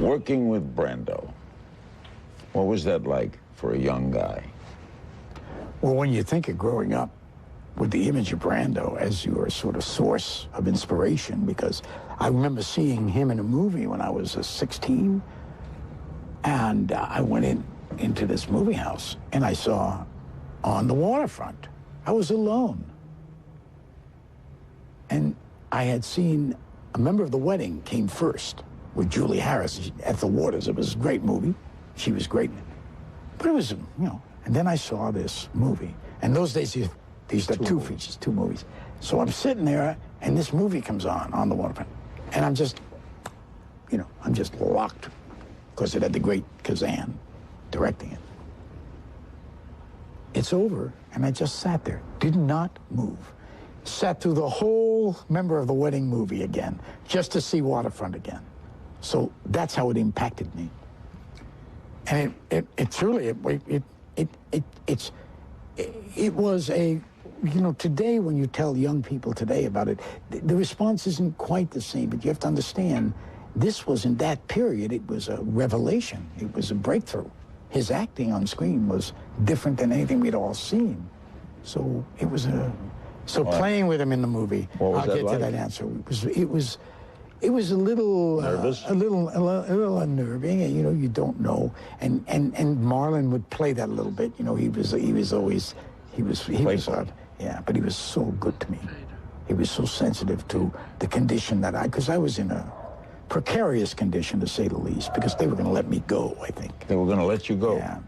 Working with Brando, what was that like for a young guy? Well, when you think of growing up with the image of Brando as your sort of source of inspiration, because I remember seeing him in a movie when I was 16, and I went into this movie house, and I saw On the Waterfront. I was alone. And I had seen A Member of the Wedding came first with Julie Harris at the Waters. It was a great movie. She was great in it. But it was, you know, and then I saw this movie. And those days, these are two features, two movies. So I'm sitting there, and this movie comes on the Waterfront. And I'm just, you know, I'm just locked, because it had the great Kazan directing it. It's over, and I just sat there, did not move. Sat through the whole Member of the Wedding movie again, just to see Waterfront again. So that's how it impacted me. And it was a, you know, today when you tell young people today about it, the response isn't quite the same, but you have to understand, this was in that period, it was a revelation. It was a breakthrough. His acting on screen was different than anything we'd all seen. So it was a, so playing with him in the movie, I'll get to that answer. It was a little nervous, a little unnerving. You know, you don't know. And Marlon would play that a little bit. You know, he was yeah, but he was so good to me. He was so sensitive to the condition that because I was in a precarious condition, to say the least, because they were going to let me go, I think. They were going to let you go? Yeah.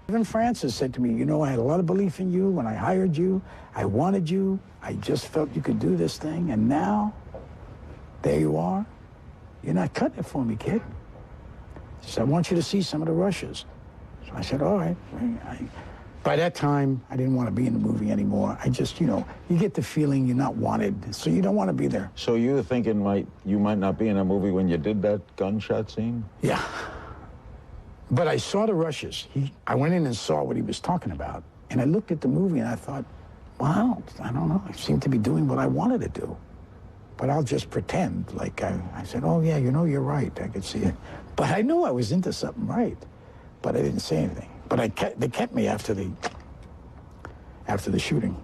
Even Francis said to me, you know, I had a lot of belief in you when I hired you. I wanted you. I just felt you could do this thing. And now, there you are. You're not cutting it for me, kid. He said, I want you to see some of the rushes. So I said, all right. By that time, I didn't want to be in the movie anymore. I just, you know, you get the feeling you're not wanted, so you don't want to be there. So you were thinking you might not be in a movie when you did that gunshot scene? Yeah. But I saw the rushes. I went in and saw what he was talking about. And I looked at the movie and I thought, wow, I don't know. I seem to be doing what I wanted to do. But I'll just pretend like I said, oh, yeah, you know, you're right. I could see it. But I knew I was into something right. But I didn't say anything. But they kept me after the shooting.